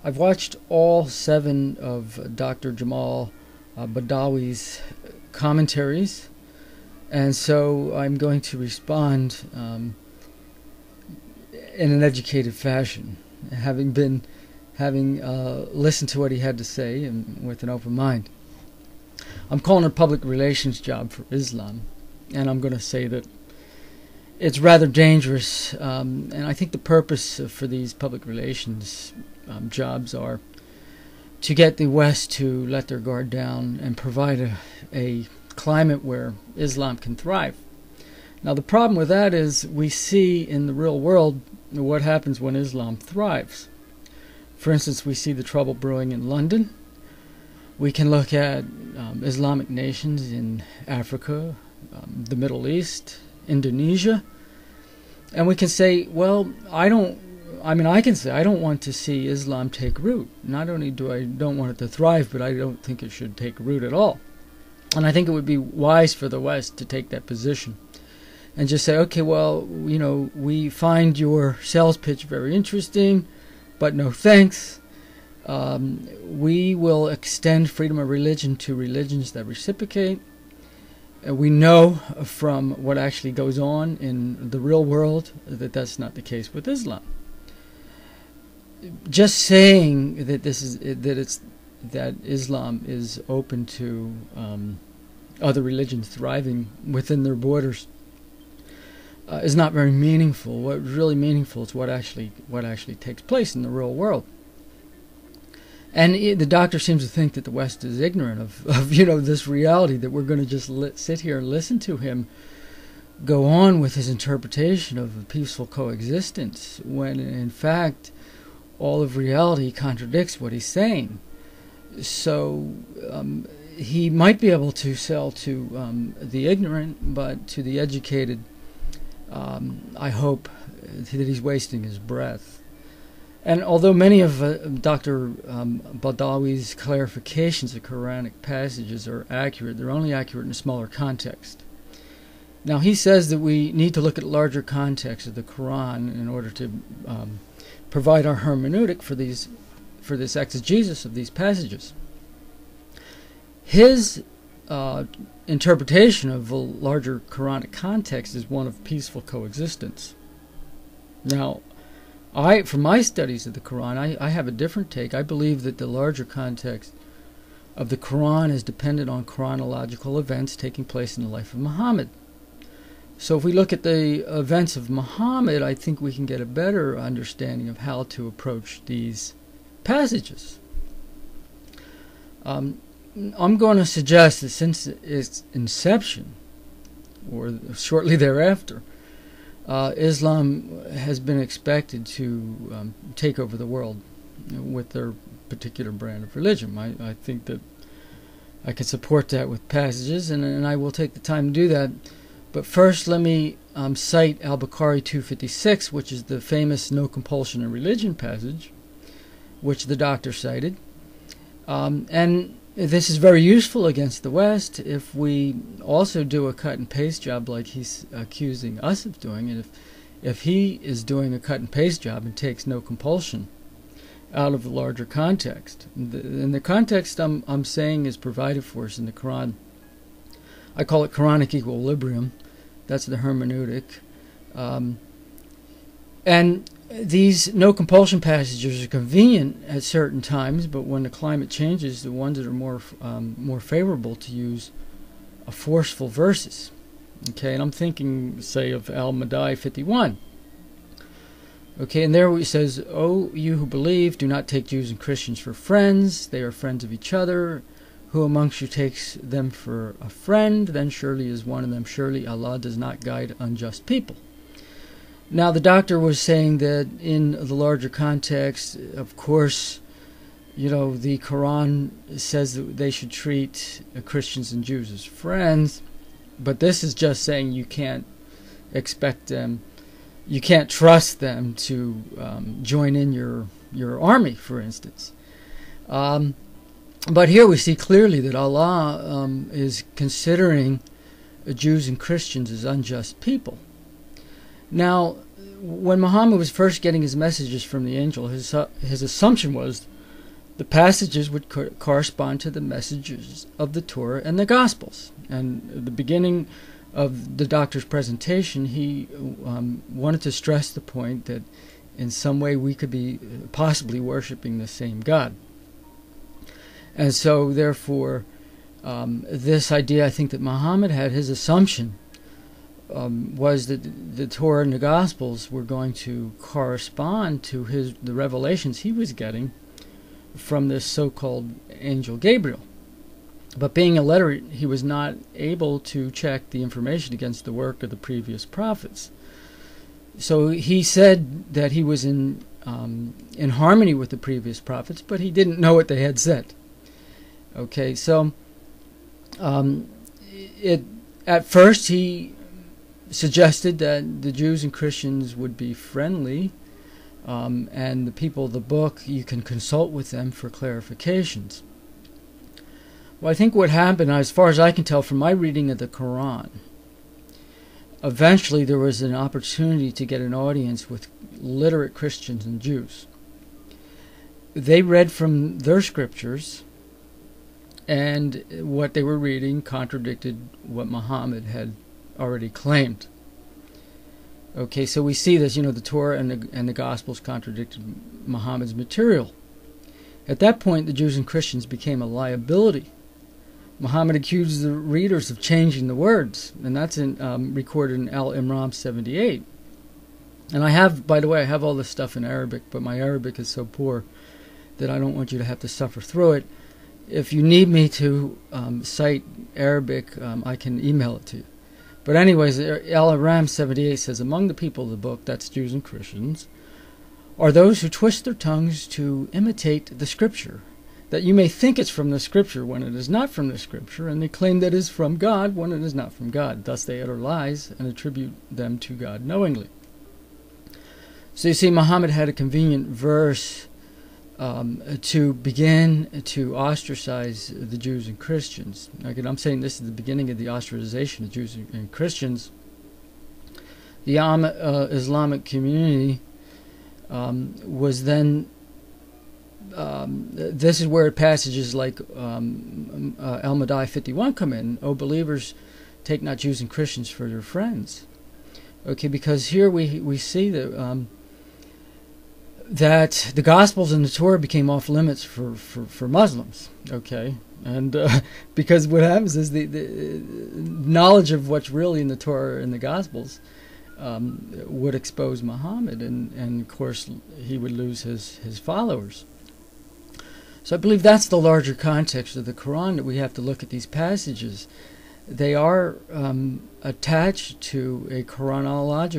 I've watched all 7 of Dr. Jamal Badawi's commentaries, and so I'm going to respond in an educated fashion, having listened to what he had to say and with an open mind. I'm calling it a public relations job for Islam, and I'm going to say that it's rather dangerous, and I think the purpose for these public relations jobs are to get the West to let their guard down and provide a climate where Islam can thrive. Now, the problem with that is we see in the real world what happens when Islam thrives. For instance, we see the trouble brewing in London. We can look at Islamic nations in Africa, the Middle East, Indonesia, and we can say, well, I can say I don't want to see Islam take root. Not only don't want it to thrive, but I don't think it should take root at all. And I think it would be wise for the West to take that position and just say, okay, well, we find your sales pitch very interesting, but no thanks. We will extend freedom of religion to religions that reciprocate. We know from what actually goes on in the real world that that's not the case with Islam. Just saying that that Islam is open to other religions thriving within their borders is not very meaningful. What's really meaningful is what actually takes place in the real world. And the doctor seems to think that the West is ignorant of this reality, that we're going to just sit here and listen to him go on with his interpretation of a peaceful coexistence, when in fact all of reality contradicts what he's saying. So he might be able to sell to the ignorant, but to the educated, I hope that he's wasting his breath. And although many of Dr. Badawi's clarifications of Quranic passages are accurate, they're only accurate in a smaller context. Now, he says that we need to look at larger context of the Quran in order to provide our hermeneutic for this exegesis of these passages. His interpretation of the larger Quranic context is one of peaceful coexistence. Now, from my studies of the Quran, I have a different take. I believe that the larger context of the Quran is dependent on chronological events taking place in the life of Muhammad. So if we look at the events of Muhammad, I think we can get a better understanding of how to approach these passages. I'm going to suggest that since its inception, or shortly thereafter, Islam has been expected to take over the world with their particular brand of religion. I think that I can support that with passages, and I will take the time to do that. But first, let me cite Al-Bukhari 256, which is the famous no compulsion in religion passage, which the doctor cited. And this is very useful against the West if we also do a cut and paste job like he's accusing us of doing, and if he is doing a cut and paste job and takes no compulsion out of the larger context. And the context I'm saying is provided for us in the Quran. I call it Quranic equilibrium. That's the hermeneutic. And these no compulsion passages are convenient at certain times, but when the climate changes, the ones that are more favorable to use forceful verses. Okay, and I'm thinking, say, of Al-Madai 51. Okay, and there it says, "O you who believe, do not take Jews and Christians for friends. They are friends of each other. Who amongst you takes them for a friend? Then surely is one of them. Surely Allah does not guide unjust people." Now, the doctor was saying that in the larger context, of course, the Quran says that they should treat Christians and Jews as friends, but this is just saying you can't expect them, you can't trust them to join in your army, for instance. But here we see clearly that Allah is considering Jews and Christians as unjust people. Now, when Muhammad was first getting his messages from the angel, his assumption was the passages would correspond to the messages of the Torah and the Gospels. And at the beginning of the doctor's presentation, he wanted to stress the point that in some way we could be possibly worshiping the same God. And so, therefore, this idea, I think, that Muhammad had, his assumption was that the Torah and the Gospels were going to correspond to the revelations he was getting from this so-called angel Gabriel. But being illiterate, he was not able to check the information against the work of the previous prophets. So he said that he was in harmony with the previous prophets, but he didn't know what they had said. Okay, so at first he suggested that the Jews and Christians would be friendly, and the people of the book, you can consult with them for clarifications. Well, I think what happened, as far as I can tell from my reading of the Quran, eventually there was an opportunity to get an audience with literate Christians and Jews. They read from their scriptures, and what they were reading contradicted what Muhammad had already claimed. Okay, so we see this, the Torah and the Gospels contradicted Muhammad's material. At that point, the Jews and Christians became a liability. Muhammad accused the readers of changing the words, and that's recorded in Al-Imran 78. And I have, by the way, I have all this stuff in Arabic, but my Arabic is so poor that I don't want you to have to suffer through it. If you need me to cite Arabic, I can email it to you. But anyways, Al-Imran 78 says, among the people of the book, that's Jews and Christians, are those who twist their tongues to imitate the Scripture, that you may think it's from the Scripture when it is not from the Scripture, and they claim that it is from God when it is not from God. Thus they utter lies and attribute them to God knowingly. So you see, Muhammad had a convenient verse to begin to ostracize the Jews and Christians. Again, I'm saying this is the beginning of the ostracization of Jews and Christians. The Islamic community was then, this is where passages like Al-Madai 51 come in. O believers, take not Jews and Christians for your friends. Okay, because here we see that that the Gospels and the Torah became off limits for Muslims. Okay, and because what happens is the knowledge of what's really in the Torah and the Gospels would expose Muhammad, and of course he would lose his followers. So I believe that's the larger context of the Quran, that we have to look at these passages. They are attached to a chronology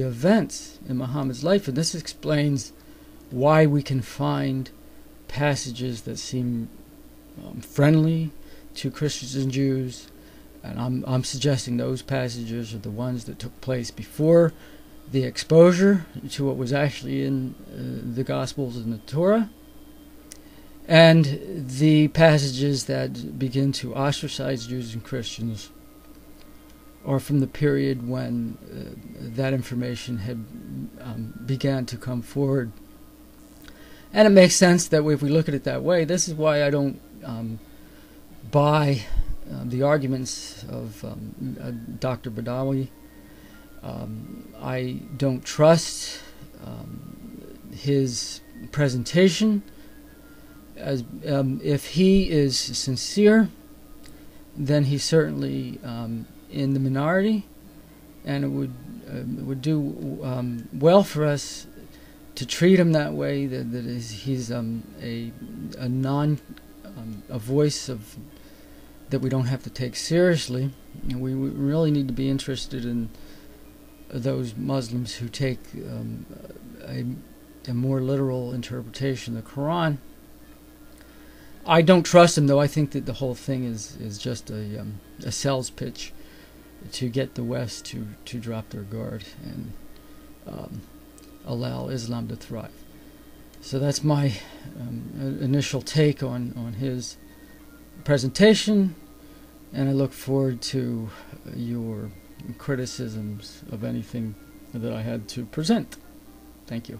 of events in Muhammad's life, and this explains why we can find passages that seem friendly to Christians and Jews, and I'm suggesting those passages are the ones that took place before the exposure to what was actually in the Gospels and the Torah, and the passages that begin to ostracize Jews and Christians or from the period when that information had began to come forward. And it makes sense that if we look at it that way, this is why I don't buy the arguments of Dr. Badawi. I don't trust his presentation. As if he is sincere, then he's certainly in the minority, and it would do well for us to treat him that way. He's a voice of that we don't have to take seriously. And we really need to be interested in those Muslims who take a more literal interpretation of the Quran. I don't trust him, though. I think that the whole thing is just a sales pitch to get the West to drop their guard and allow Islam to thrive. So that's my initial take on his presentation, and I look forward to your criticisms of anything that I had to present. Thank you.